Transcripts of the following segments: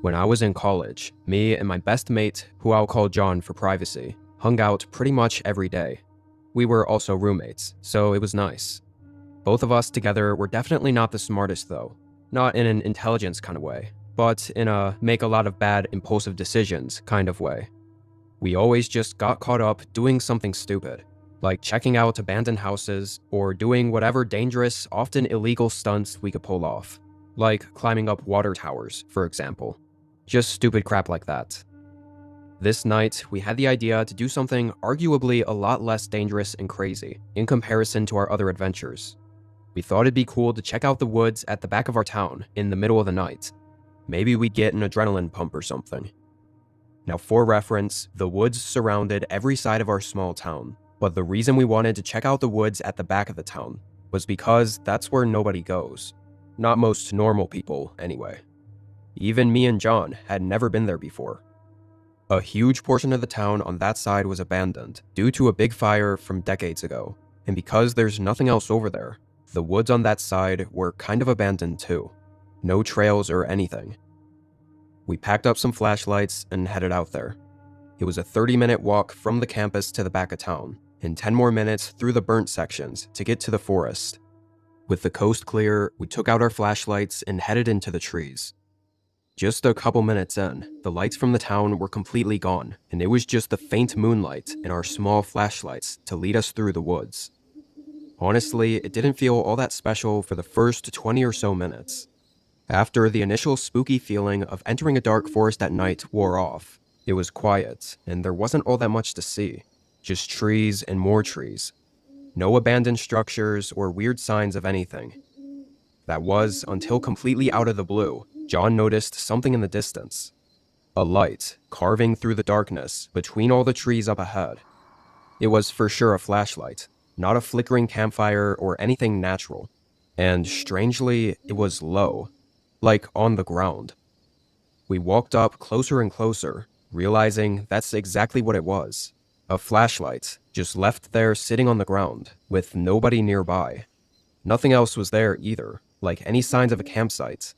When I was in college, me and my best mate, who I'll call John for privacy, hung out pretty much every day. We were also roommates, so it was nice. Both of us together were definitely not the smartest though. Not in an intelligence kind of way, but in a make a lot of bad impulsive decisions kind of way. We always just got caught up doing something stupid, like checking out abandoned houses or doing whatever dangerous, often illegal stunts we could pull off, like climbing up water towers, for example. Just stupid crap like that. This night, we had the idea to do something arguably a lot less dangerous and crazy in comparison to our other adventures. We thought it'd be cool to check out the woods at the back of our town in the middle of the night. Maybe we'd get an adrenaline pump or something. Now, for reference, the woods surrounded every side of our small town, but the reason we wanted to check out the woods at the back of the town was because that's where nobody goes. Not most normal people, anyway. Even me and John had never been there before. A huge portion of the town on that side was abandoned due to a big fire from decades ago, and because there's nothing else over there, the woods on that side were kind of abandoned too. No trails or anything. We packed up some flashlights and headed out there. It was a 30-minute walk from the campus to the back of town, and 10 more minutes through the burnt sections to get to the forest. With the coast clear, we took out our flashlights and headed into the trees. Just a couple minutes in, the lights from the town were completely gone, and it was just the faint moonlight and our small flashlights to lead us through the woods. Honestly, it didn't feel all that special for the first 20 or so minutes. After the initial spooky feeling of entering a dark forest at night wore off, it was quiet, and there wasn't all that much to see. Just trees and more trees. No abandoned structures or weird signs of anything. That was until completely out of the blue, John noticed something in the distance. A light, carving through the darkness between all the trees up ahead. It was for sure a flashlight, not a flickering campfire or anything natural. And strangely, it was low, like on the ground. We walked up closer and closer, realizing that's exactly what it was. A flashlight, just left there sitting on the ground, with nobody nearby. Nothing else was there either, like any signs of a campsite.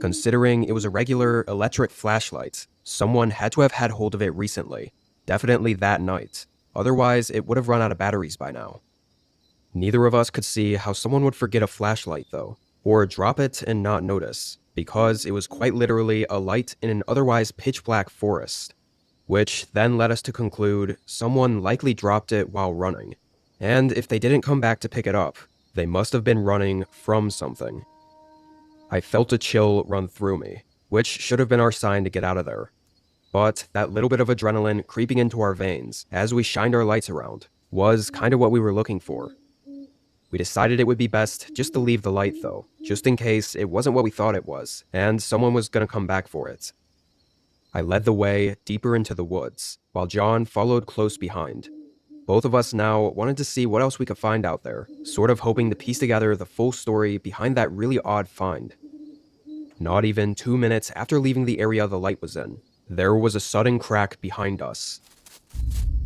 Considering it was a regular electric flashlight, someone had to have had hold of it recently, definitely that night. Otherwise, it would have run out of batteries by now. Neither of us could see how someone would forget a flashlight though, or drop it and not notice, because it was quite literally a light in an otherwise pitch black forest. Which then led us to conclude someone likely dropped it while running. And if they didn't come back to pick it up, they must have been running from something. I felt a chill run through me, which should have been our sign to get out of there. But that little bit of adrenaline creeping into our veins as we shined our lights around was kind of what we were looking for. We decided it would be best just to leave the light though, just in case it wasn't what we thought it was, and someone was gonna come back for it. I led the way deeper into the woods, while John followed close behind. Both of us now wanted to see what else we could find out there, sort of hoping to piece together the full story behind that really odd find. Not even 2 minutes after leaving the area the light was in, there was a sudden crack behind us.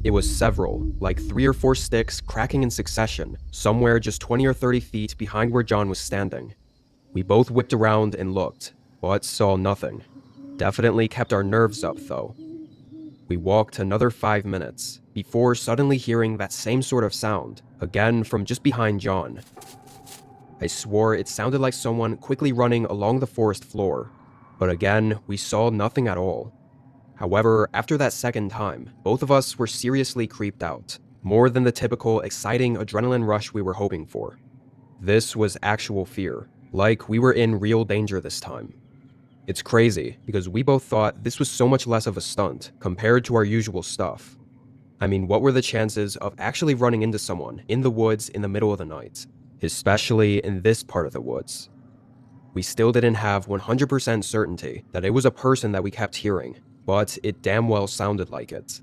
It was several, like 3 or 4 sticks cracking in succession, somewhere just 20 or 30 feet behind where John was standing. We both whipped around and looked, but saw nothing. Definitely kept our nerves up though. We walked another 5 minutes, before suddenly hearing that same sort of sound, again from just behind John. I swore it sounded like someone quickly running along the forest floor, but again, we saw nothing at all. However, after that second time, both of us were seriously creeped out, more than the typical exciting adrenaline rush we were hoping for. This was actual fear, like we were in real danger this time. It's crazy, because we both thought this was so much less of a stunt compared to our usual stuff. I mean, what were the chances of actually running into someone in the woods in the middle of the night, especially in this part of the woods? We still didn't have 100% certainty that it was a person that we kept hearing, but it damn well sounded like it.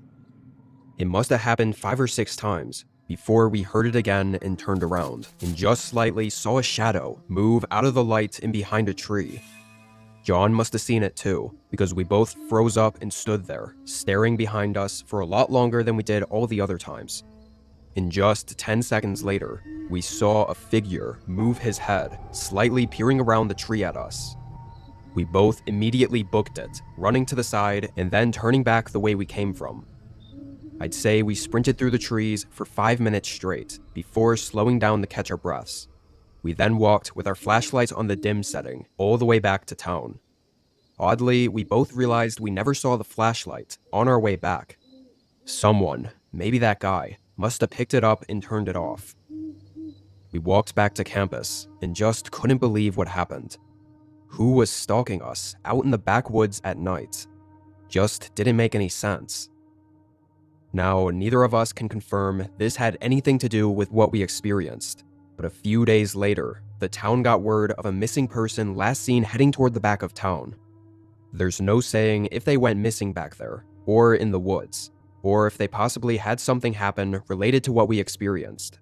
It must have happened 5 or 6 times before we heard it again and turned around, and just slightly saw a shadow move out of the light and behind a tree. John must have seen it too, because we both froze up and stood there, staring behind us for a lot longer than we did all the other times. And just 10 seconds later, we saw a figure move his head, slightly peering around the tree at us. We both immediately booked it, running to the side and then turning back the way we came from. I'd say we sprinted through the trees for 5 minutes straight before slowing down to catch our breaths. We then walked with our flashlights on the dim setting all the way back to town. Oddly, we both realized we never saw the flashlight on our way back. Someone, maybe that guy, must have picked it up and turned it off. We walked back to campus and just couldn't believe what happened. Who was stalking us out in the backwoods at night? Just didn't make any sense. Now, neither of us can confirm this had anything to do with what we experienced, but a few days later, the town got word of a missing person last seen heading toward the back of town. There's no saying if they went missing back there, or in the woods, or if they possibly had something happen related to what we experienced.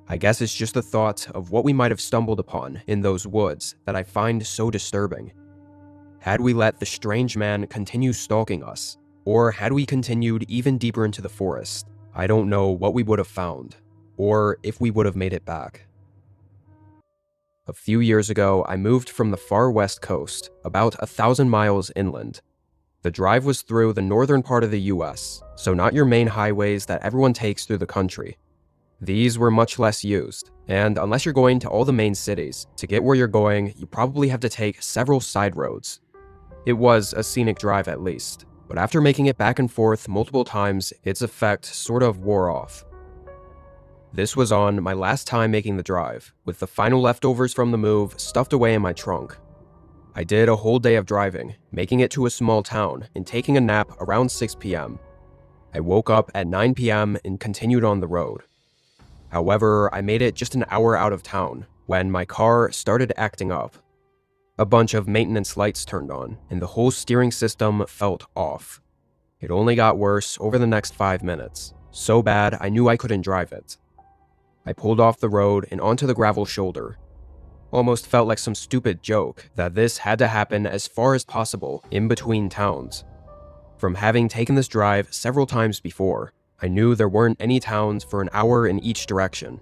I guess it's just the thought of what we might have stumbled upon in those woods that I find so disturbing. Had we let the strange man continue stalking us, or had we continued even deeper into the forest, I don't know what we would have found, or if we would have made it back. A few years ago, I moved from the far west coast, about 1,000 miles inland. The drive was through the northern part of the US, so not your main highways that everyone takes through the country. These were much less used, and unless you're going to all the main cities, to get where you're going, you probably have to take several side roads. It was a scenic drive at least, but after making it back and forth multiple times, its effect sort of wore off. This was on my last time making the drive, with the final leftovers from the move stuffed away in my trunk. I did a whole day of driving, making it to a small town and taking a nap around 6 p.m. I woke up at 9 p.m. and continued on the road. However, I made it just an hour out of town when my car started acting up. A bunch of maintenance lights turned on, and the whole steering system felt off. It only got worse over the next 5 minutes, so bad I knew I couldn't drive it. I pulled off the road and onto the gravel shoulder. Almost felt like some stupid joke that this had to happen as far as possible in between towns. From having taken this drive several times before, I knew there weren't any towns for an hour in each direction.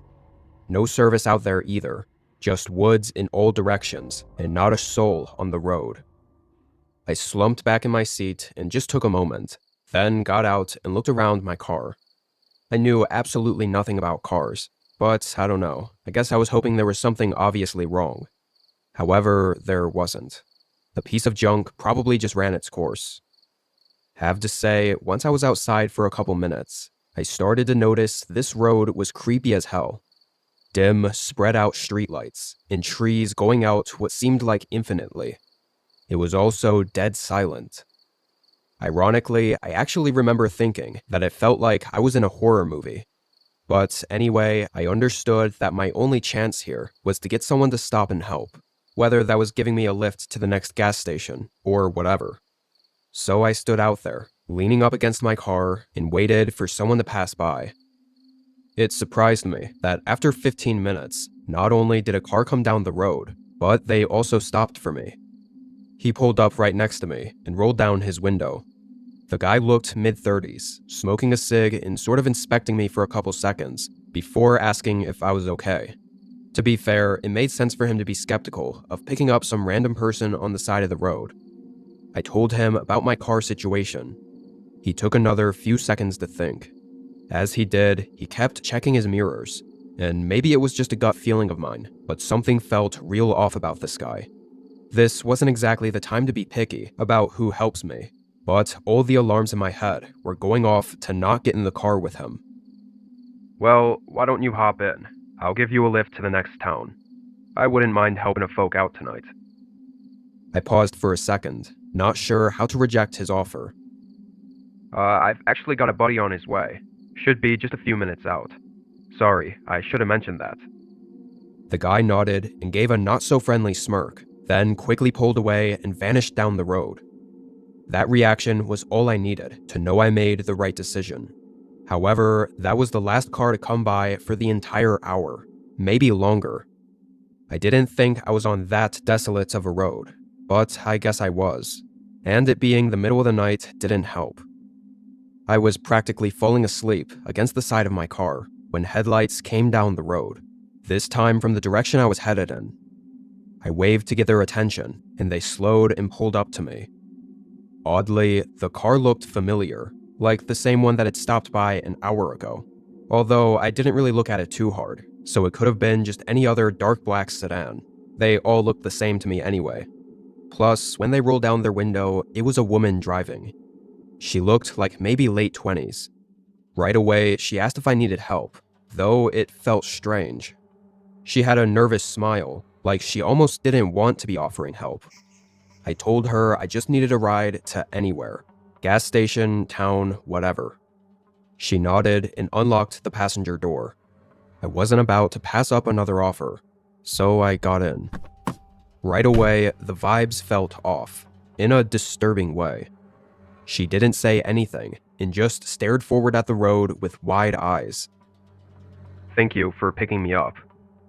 No service out there either, just woods in all directions and not a soul on the road. I slumped back in my seat and just took a moment, then got out and looked around my car. I knew absolutely nothing about cars, but I don't know, I guess I was hoping there was something obviously wrong. However, there wasn't. The piece of junk probably just ran its course. Have to say, once I was outside for a couple minutes, I started to notice this road was creepy as hell. Dim, spread out streetlights, and trees going out what seemed like infinitely. It was also dead silent. Ironically, I actually remember thinking that it felt like I was in a horror movie. But anyway, I understood that my only chance here was to get someone to stop and help, whether that was giving me a lift to the next gas station, or whatever. So I stood out there, leaning up against my car, and waited for someone to pass by. It surprised me that after 15 minutes, not only did a car come down the road, but they also stopped for me. He pulled up right next to me and rolled down his window. The guy looked mid-30s, smoking a cig and sort of inspecting me for a couple seconds, before asking if I was okay. To be fair, it made sense for him to be skeptical of picking up some random person on the side of the road. I told him about my car situation. He took another few seconds to think. As he did, he kept checking his mirrors, and maybe it was just a gut feeling of mine, but something felt real off about this guy. This wasn't exactly the time to be picky about who helps me, but all the alarms in my head were going off to not get in the car with him. "Well, why don't you hop in? I'll give you a lift to the next town. I wouldn't mind helping a folk out tonight." I paused for a second, not sure how to reject his offer. I've actually got a buddy on his way. Should be just a few minutes out. Sorry, I should have mentioned that." The guy nodded and gave a not-so-friendly smirk, then quickly pulled away and vanished down the road. That reaction was all I needed to know I made the right decision. However, that was the last car to come by for the entire hour, maybe longer. I didn't think I was on that desolate of a road, but I guess I was, and it being the middle of the night didn't help. I was practically falling asleep against the side of my car when headlights came down the road, this time from the direction I was headed in. I waved to get their attention, and they slowed and pulled up to me. Oddly, the car looked familiar, like the same one that had stopped by an hour ago. Although I didn't really look at it too hard, so it could have been just any other dark black sedan. They all looked the same to me anyway. Plus, when they rolled down their window, it was a woman driving. She looked like maybe late 20s. Right away, she asked if I needed help, though it felt strange. She had a nervous smile, like she almost didn't want to be offering help. I told her I just needed a ride to anywhere. Gas station, town, whatever. She nodded and unlocked the passenger door. I wasn't about to pass up another offer, so I got in. Right away, the vibes felt off, in a disturbing way. She didn't say anything, and just stared forward at the road with wide eyes. "Thank you for picking me up.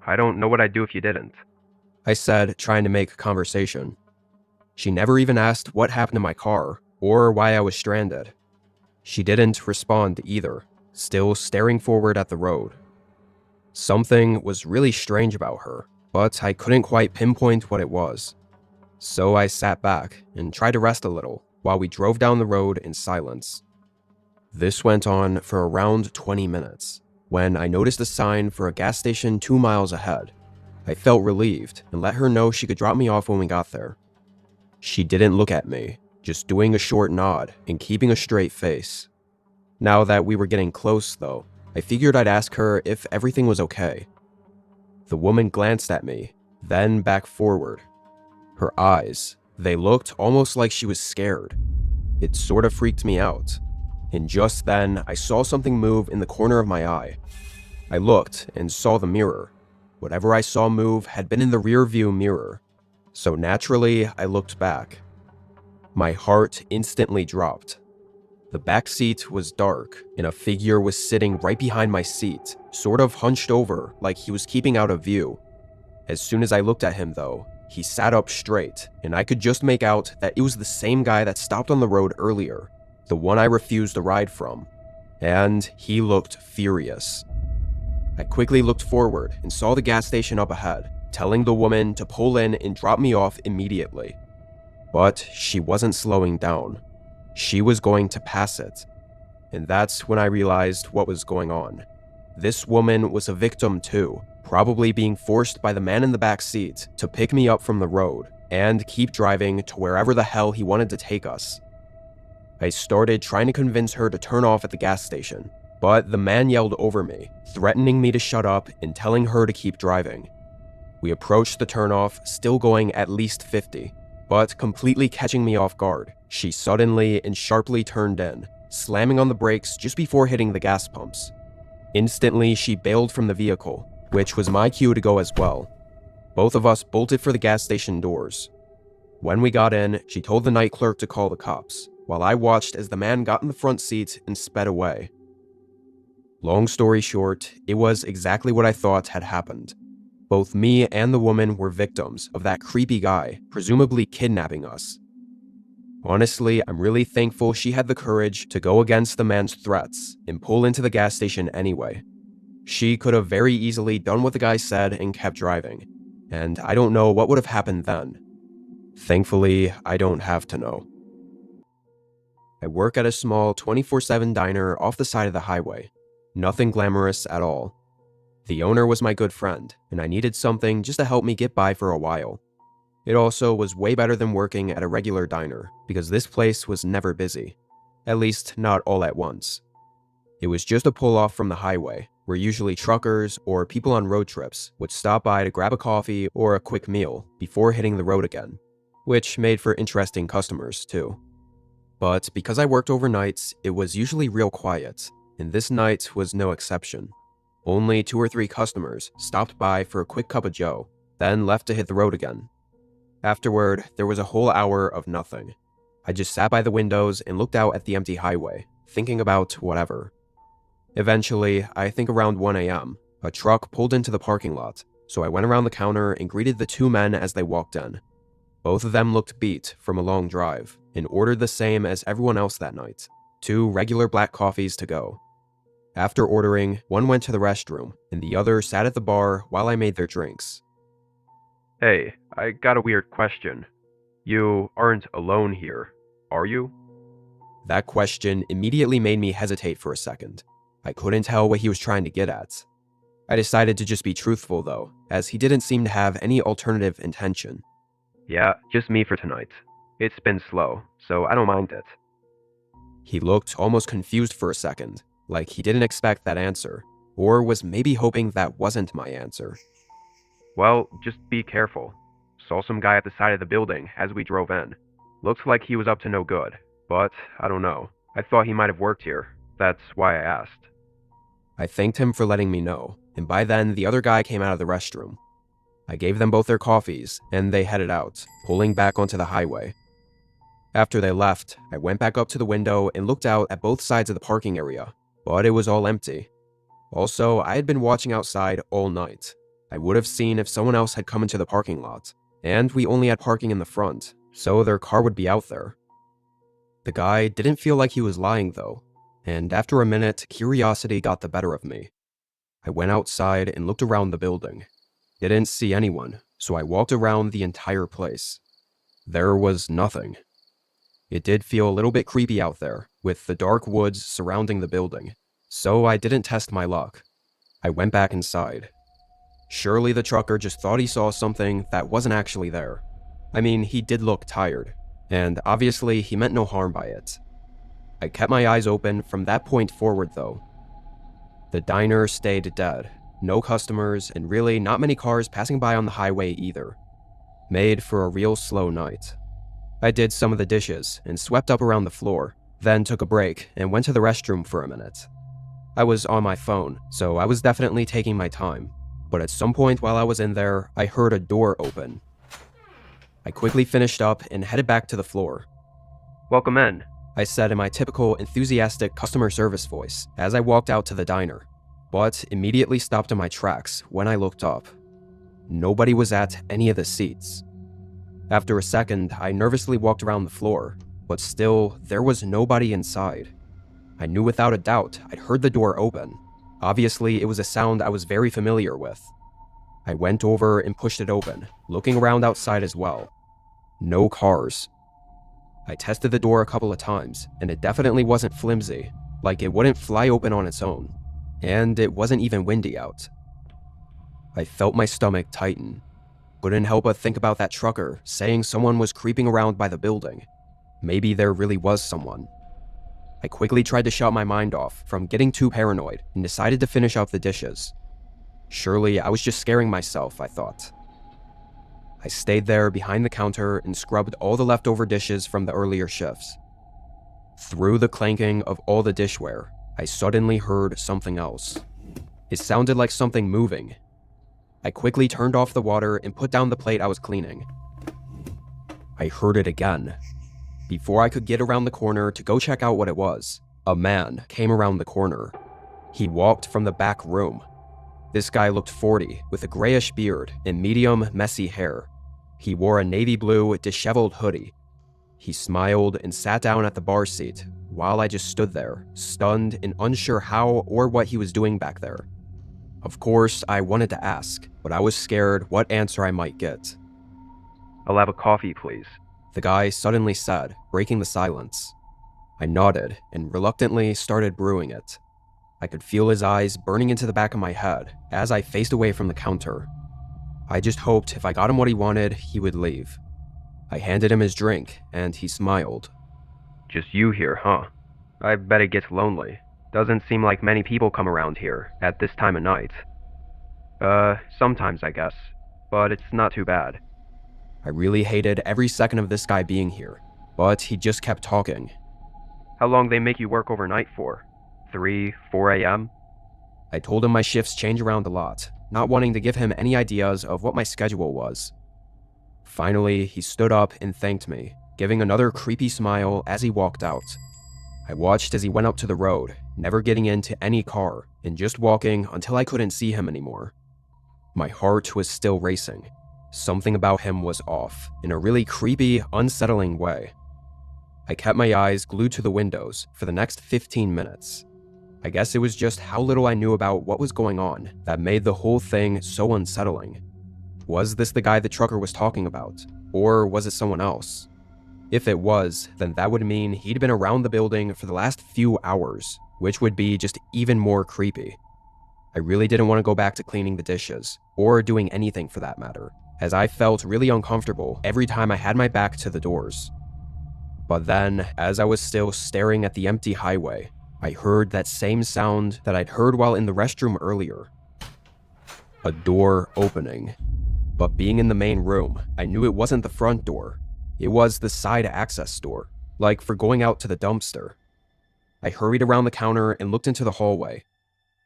I don't know what I'd do if you didn't," I said, trying to make conversation. She never even asked what happened to my car, or why I was stranded. She didn't respond either, still staring forward at the road. Something was really strange about her, but I couldn't quite pinpoint what it was. So I sat back and tried to rest a little while we drove down the road in silence. This went on for around 20 minutes, when I noticed a sign for a gas station 2 miles ahead. I felt relieved and let her know she could drop me off when we got there. She didn't look at me, just doing a short nod and keeping a straight face. Now that we were getting close, though, I figured I'd ask her if everything was okay. The woman glanced at me, then back forward. Her eyes, they looked almost like she was scared. It sort of freaked me out. And just then, I saw something move in the corner of my eye. I looked and saw the mirror. Whatever I saw move had been in the rear view mirror. So naturally, I looked back. My heart instantly dropped. The back seat was dark, and a figure was sitting right behind my seat, sort of hunched over like he was keeping out of view. As soon as I looked at him, though, he sat up straight, and I could just make out that it was the same guy that stopped on the road earlier, the one I refused a ride from. And he looked furious. I quickly looked forward and saw the gas station up ahead, telling the woman to pull in and drop me off immediately. But she wasn't slowing down. She was going to pass it. And that's when I realized what was going on. This woman was a victim too, probably being forced by the man in the back seat to pick me up from the road and keep driving to wherever the hell he wanted to take us. I started trying to convince her to turn off at the gas station, but the man yelled over me, threatening me to shut up and telling her to keep driving. We approached the turnoff, still going at least 50, but completely catching me off guard. She suddenly and sharply turned in, slamming on the brakes just before hitting the gas pumps. Instantly, she bailed from the vehicle, which was my cue to go as well. Both of us bolted for the gas station doors. When we got in, she told the night clerk to call the cops, while I watched as the man got in the front seat and sped away. Long story short, it was exactly what I thought had happened. Both me and the woman were victims of that creepy guy, presumably kidnapping us. Honestly, I'm really thankful she had the courage to go against the man's threats and pull into the gas station anyway. She could have very easily done what the guy said and kept driving, and I don't know what would have happened then. Thankfully, I don't have to know. I work at a small 24/7 diner off the side of the highway. Nothing glamorous at all. The owner was my good friend, and I needed something just to help me get by for a while. It also was way better than working at a regular diner, because this place was never busy. At least, not all at once. It was just a pull-off from the highway, where usually truckers or people on road trips would stop by to grab a coffee or a quick meal before hitting the road again, which made for interesting customers, too. But because I worked overnights, it was usually real quiet, and this night was no exception. Only 2 or 3 customers stopped by for a quick cup of joe, then left to hit the road again. Afterward, there was a whole hour of nothing. I just sat by the windows and looked out at the empty highway, thinking about whatever. Eventually, I think around 1 a.m., a truck pulled into the parking lot, so I went around the counter and greeted the 2 men as they walked in. Both of them looked beat from a long drive, and ordered the same as everyone else that night, 2 regular black coffees to go. After ordering, one went to the restroom, and the other sat at the bar while I made their drinks. Hey, I got a weird question. You aren't alone here, are you? That question immediately made me hesitate for a second. I couldn't tell what he was trying to get at. I decided to just be truthful though, as he didn't seem to have any alternative intention. Yeah, just me for tonight. It's been slow, so I don't mind it. He looked almost confused for a second, like he didn't expect that answer, or was maybe hoping that wasn't my answer. Well, just be careful. Saw some guy at the side of the building as we drove in. Looks like he was up to no good, but I don't know. I thought he might have worked here. That's why I asked. I thanked him for letting me know, and by then the other guy came out of the restroom. I gave them both their coffees, and they headed out, pulling back onto the highway. After they left, I went back up to the window and looked out at both sides of the parking area, but it was all empty. Also, I had been watching outside all night. I would have seen if someone else had come into the parking lot, and we only had parking in the front, so their car would be out there. The guy didn't feel like he was lying though, and after a minute, curiosity got the better of me. I went outside and looked around the building. Didn't see anyone, so I walked around the entire place. There was nothing. It did feel a little bit creepy out there, with the dark woods surrounding the building, so I didn't test my luck. I went back inside. Surely the trucker just thought he saw something that wasn't actually there. I mean, he did look tired, and obviously he meant no harm by it. I kept my eyes open from that point forward though. The diner stayed dead, no customers, and really not many cars passing by on the highway either. Made for a real slow night. I did some of the dishes and swept up around the floor, then took a break and went to the restroom for a minute. I was on my phone, so I was definitely taking my time, but at some point while I was in there, I heard a door open. I quickly finished up and headed back to the floor. "Welcome in," I said in my typical enthusiastic customer service voice as I walked out to the diner, but immediately stopped in my tracks when I looked up. Nobody was at any of the seats. After a second, I nervously walked around the floor, but still, there was nobody inside. I knew without a doubt I'd heard the door open. Obviously, it was a sound I was very familiar with. I went over and pushed it open, looking around outside as well. No cars. I tested the door a couple of times, and it definitely wasn't flimsy, like it wouldn't fly open on its own. And it wasn't even windy out. I felt my stomach tighten. Couldn't help but think about that trucker saying someone was creeping around by the building. Maybe there really was someone. I quickly tried to shut my mind off from getting too paranoid and decided to finish up the dishes. Surely I was just scaring myself, I thought. I stayed there behind the counter and scrubbed all the leftover dishes from the earlier shifts. Through the clanking of all the dishware, I suddenly heard something else. It sounded like something moving. I quickly turned off the water and put down the plate I was cleaning. I heard it again. Before I could get around the corner to go check out what it was, a man came around the corner. He walked from the back room. This guy looked 40, with a grayish beard and medium, messy hair. He wore a navy blue, disheveled hoodie. He smiled and sat down at the bar seat, while I just stood there, stunned and unsure how or what he was doing back there. Of course, I wanted to ask, but I was scared what answer I might get. "I'll have a coffee, please," the guy suddenly said, breaking the silence. I nodded and reluctantly started brewing it. I could feel his eyes burning into the back of my head as I faced away from the counter. I just hoped if I got him what he wanted, he would leave. I handed him his drink, and he smiled. "Just you here, huh? I bet it gets lonely. Doesn't seem like many people come around here at this time of night." Sometimes I guess, but it's not too bad." I really hated every second of this guy being here, but he just kept talking. "How long they make you work overnight for? 3, 4 a.m.? I told him my shifts change around a lot, not wanting to give him any ideas of what my schedule was. Finally, he stood up and thanked me, giving another creepy smile as he walked out. I watched as he went up to the road, never getting into any car, and just walking until I couldn't see him anymore. My heart was still racing. Something about him was off, in a really creepy, unsettling way. I kept my eyes glued to the windows for the next 15 minutes. I guess it was just how little I knew about what was going on that made the whole thing so unsettling. Was this the guy the trucker was talking about? Or was it someone else? If it was, then that would mean he'd been around the building for the last few hours, which would be just even more creepy. I really didn't want to go back to cleaning the dishes, or doing anything for that matter, as I felt really uncomfortable every time I had my back to the doors. But then, as I was still staring at the empty highway, I heard that same sound that I'd heard while in the restroom earlier. A door opening. But being in the main room, I knew it wasn't the front door. It was the side access door, like for going out to the dumpster. I hurried around the counter and looked into the hallway.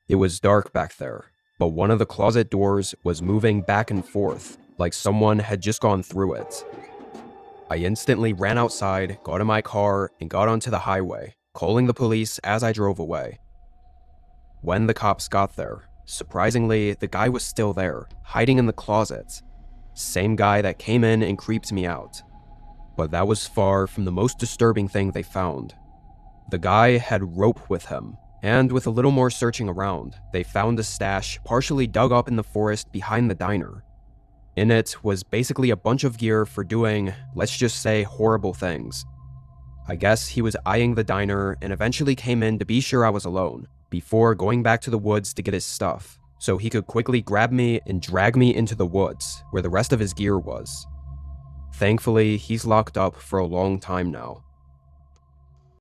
It was dark back there, but one of the closet doors was moving back and forth, like someone had just gone through it. I instantly ran outside, got in my car, and got onto the highway, calling the police as I drove away. When the cops got there, surprisingly, the guy was still there, hiding in the closet. Same guy that came in and creeped me out. But that was far from the most disturbing thing they found. The guy had rope with him, and with a little more searching around, they found a stash partially dug up in the forest behind the diner. In it was basically a bunch of gear for doing, let's just say, horrible things. I guess he was eyeing the diner and eventually came in to be sure I was alone, before going back to the woods to get his stuff, so he could quickly grab me and drag me into the woods, where the rest of his gear was. Thankfully, he's locked up for a long time now,